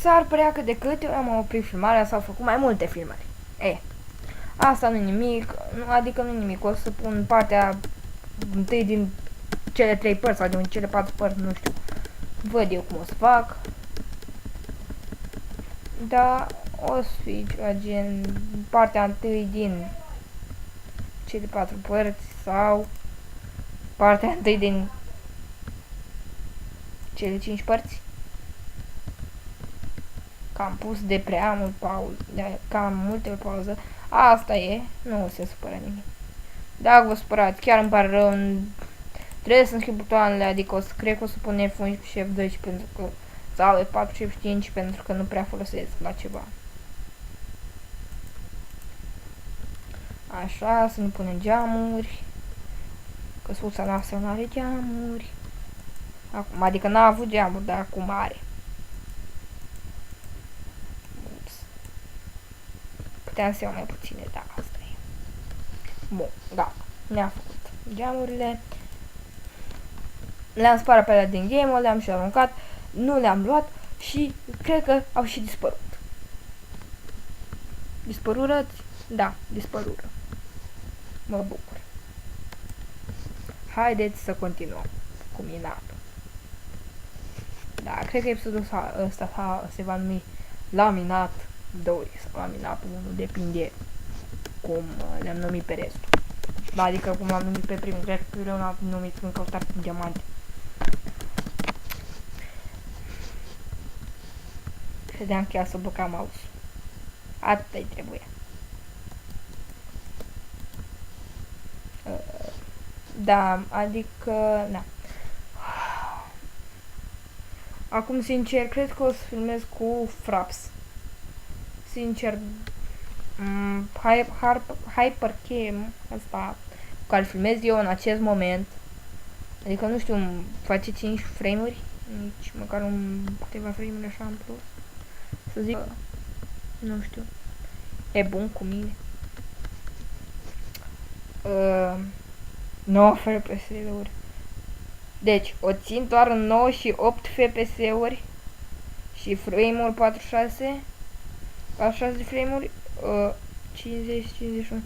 S-ar părea că de câte ori am oprit filmarea s-au făcut mai multe filmări. Asta nu-i nimic, adică nu-i nimic, o să pun partea întâi din cele 3 părți sau din cele 4 părți, nu știu. Văd eu cum o să fac. Da, o să fie ceva gen partea întâi din cele 4 părți sau partea întâi din cele 5 părți. Că am pus de prea mult pauză, cam multe pauză. Asta e, nu o să se supără nimic. Dacă vă supărați, chiar îmi pare rău, trebuie să schimb butoanele, adică o să cred că o să pun F11 și F12 pentru că, sau F4 și F5 pentru că nu prea folosesc la ceva. Așa, să ne punem geamuri. Căsuța noastră nu are geamuri. Acum, adică n-a avut geamuri, dar acum are. Ups. Puteam să iau mai puține, da, asta e. Bun, gata. Ne-a făcut geamurile. Le-am spart pe alea din game, le-am și aruncat. Nu le-am luat și cred că au și dispărut. Dispărurăți? Da, dispărură. Mă bucur. Haideți să continuăm cu minatul. Da, cred că episodul ăsta se va numi Laminat 2 sau Laminat 1, depinde cum le-am numit pe restul. Da, adică cum am numit pe primul, cred că eu n-am numit în căutare cu diamante. Credeam că ea să bloca mouse. Atât-i trebuie. Da, adică, da. Acum, sincer, cred că o să filmez cu Fraps. Sincer, Hypercam asta cu care filmez eu în acest moment. Adică, nu știu, face 5 frame-uri, nici măcar câteva frame-uri așa în plus. Să zic, nu știu, e bun cu mine. 9 FPS-uri. Deci, o țin doar în 9 și 8 FPS-uri și frame-uri 46 de frame-uri, 50, 51.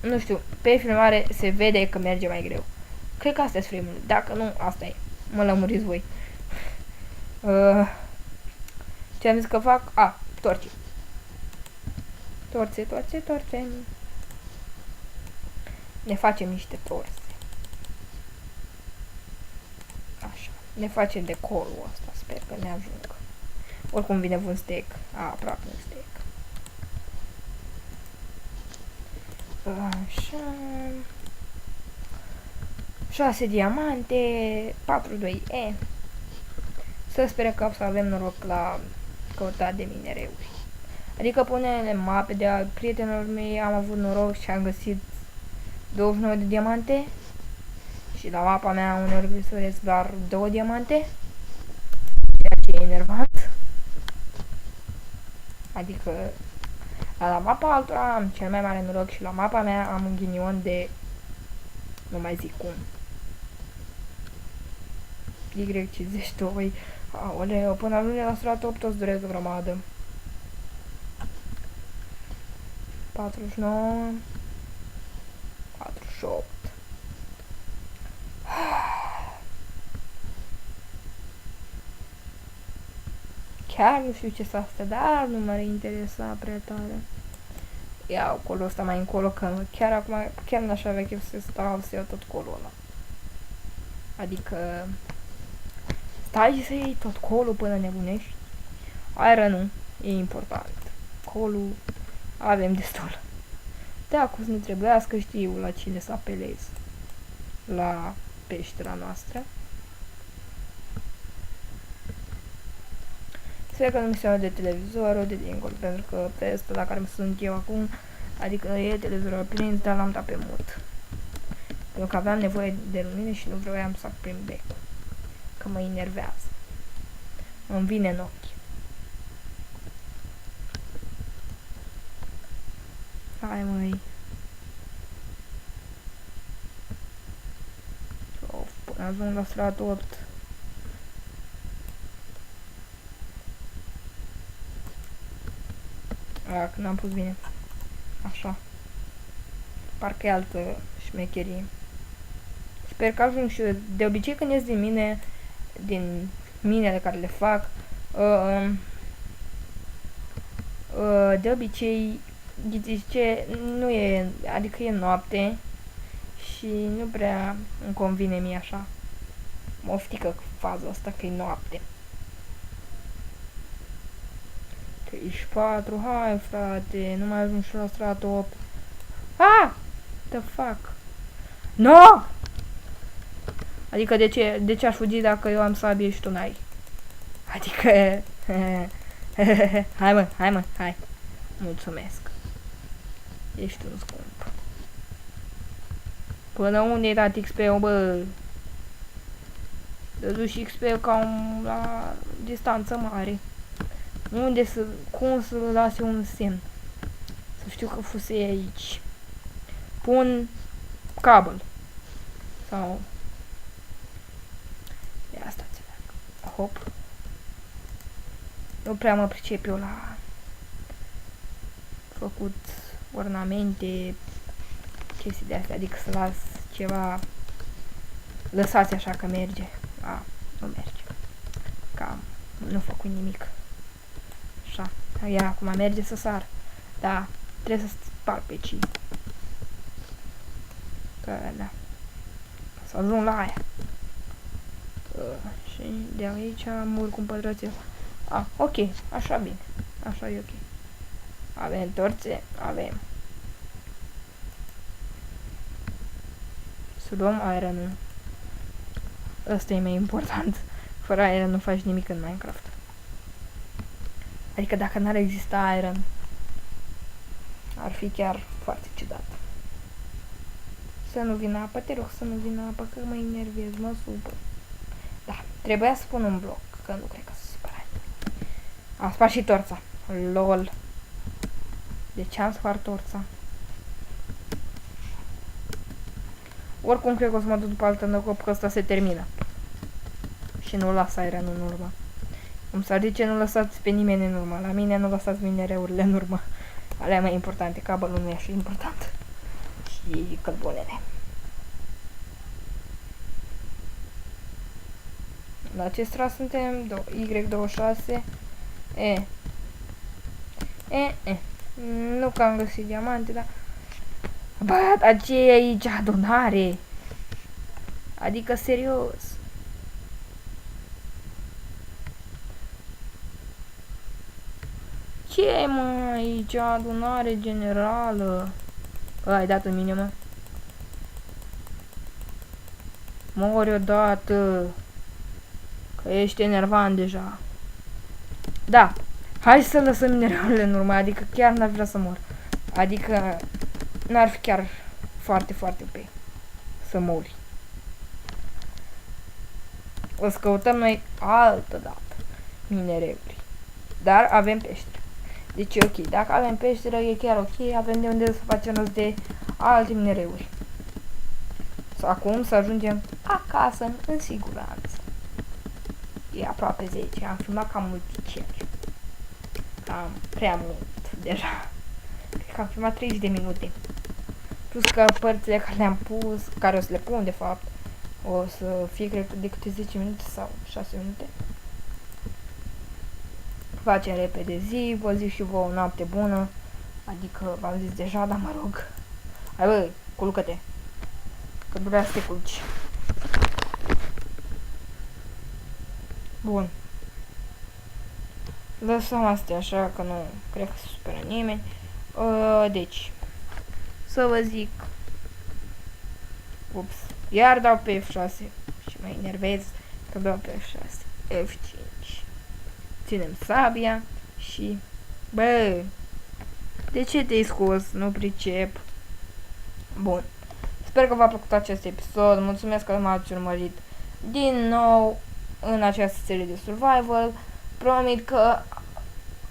Nu știu, pe filmare se vede că merge mai greu. Cred că astea sunt frame-uri, dacă nu, asta e. Mă lămuriți voi. Ce am zis că fac? Torțe. Torțe. Ne facem niște torțe. Așa. Ne facem decorul ăsta. Sper că ne ajung. Oricum vine un steak. Aproape un steak. Așa. 6 diamante. 42E. Să sperăm că o să avem noroc la căutarea de minereuri. Adică pe unele mape de al prietenilor mei am avut noroc și am găsit 29 de diamante. Și la mapa mea uneori găsesc doar 2 diamante. Ceea ce e enervant. Adică la mapa altora am cel mai mare noroc și la mapa mea am un ghinion de... nu mai zic cum. Y52. Aoleu, până ajunge la strata 8 o să dureze o grămadă. 49. 48. Chiar nu știu ce s-a asta, dar nu m-ar interesa prea tare. Iau colul ăsta mai încolo, că chiar acum, chiar n-aș avea chef să stau să iau tot colul ăla. Adică stai să iei tot colul până nebunești. Aia nu, e important. Colul avem destul. De acum să nu trebuiască, știu la cine să apelez. La peștera noastră. Sper că nu mi se aude televizorul de dincolo, pentru că pe ăsta la care sunt eu acum, adică e televizorul prins, dar l-am dat pe mut. Pentru că aveam nevoie de lumină și nu vroiam să aprind becul. Că mă enervează. Îmi vine în ochi. Hai măi. Până ajung la stratul 8. N-am pus bine. Așa. Parcă e altă șmecherie. Sper că ajung și eu. De obicei când ies din minele care le fac, de obicei, ghiciți ce, nu e, adică e noapte și nu prea îmi convine mie așa. Mă oftică faza asta că e noapte. 34, hai frate, nu mai ajung și la stratul 8. Ah! The fuck? No! Adică de ce aș fugi dacă eu am sabie și tu n-ai? Adică... hai mă, hai. Mulțumesc. Ești un scump. Până unde e dat XP-ul, bă? Dădu-și XP cam la distanță mare. Unde să... Cum să lase un semn? Să știu că fuse aici. Pun cabel. Sau... Ia asta înțeleg. Hop. Nu prea mă pricep eu la făcut ornamente, chestii de astea, adică să las ceva, lăsați așa că merge. Nu merge. Cam, nu făcut nimic. Așa, ia acum merge să sar. Da, trebuie să spar pe cii. Că, da. Să ajung la aia. Și de aici mur cu pătrățel. Ok, așa bine. Așa e ok. Avem torțe? Avem. Să luăm iron-ul. Ăsta e mai important. Fără iron nu faci nimic în Minecraft. Adică dacă n-ar exista iron, ar fi chiar foarte ciudat. Să nu vină apă, te rog să nu vină apă, că mă enervez, mă supăr. Da, trebuia să pun un bloc, că nu cred că se supăra. Am spart și torța. LOL. De ce am spart torța? Oricum cred că o să mă duc după altă năcop, că ăsta se termină. Și nu las iron în urmă. Cum s-ar zice, nu lăsați pe nimeni în urmă. La mine nu lăsați minereurile în urmă. Alea mai importante, cabelul nu e așa important. Și cărbunele. La ce strat suntem? Y26. Nu că am găsit diamante, dar... Bă, dar ce e aici adunare? Adică serios. Ce e mă aici adunare generală? Bă, ai dat în mine, mă? Mori odată. Că ești enervant deja. Da. Hai să lăsăm mineralele în urmă, adică chiar n-ar vrea să mor. Adică n-ar fi chiar foarte, foarte ok să mori. O să căutăm noi altă dată minereuri. Dar avem peșteră. Deci e ok. Dacă avem peșteră e chiar ok. Avem de unde să facem rost de alte minereuri. Acum să ajungem acasă în siguranță. E aproape 10. Am filmat cam multiceri. Cam prea mult deja. Cred că am filmat 30 de minute. Plus că părțile care le-am pus, care o să le pun de fapt, o să fie cred că de câte 10 minute sau 6 minute. Facem repede zi, vă zic și vă o noapte bună. Adică v-am zis deja, dar mă rog. Hai bă, culcă-te. Că durează să te culci. Bun. Lăsăm astea așa că nu cred că se supără nimeni. Deci, să vă zic. Ups. Iar dau pe F6 și mă enervez că dau pe F6. F5. Ținem sabia și... Bă, de ce te-ai scos? Nu pricep. Bun. Sper că v-a plăcut acest episod. Mulțumesc că m-ați urmărit din nou în această serie de survival. Promit că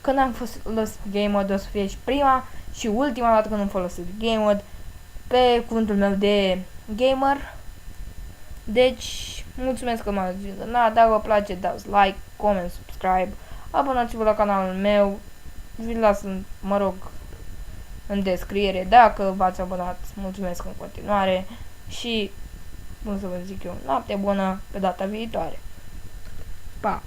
când am folosit game mode o să fie și prima și ultima dată când am folosit game mode pe cuvântul meu de gamer. Deci, mulțumesc că m-ați vizionat. Dacă vă place, dați like, comment, subscribe. Abonați-vă la canalul meu Vi las, mă rog, în descriere dacă v-ați abonat. Mulțumesc în continuare și, cum să vă zic eu, noapte bună pe data viitoare. Pa!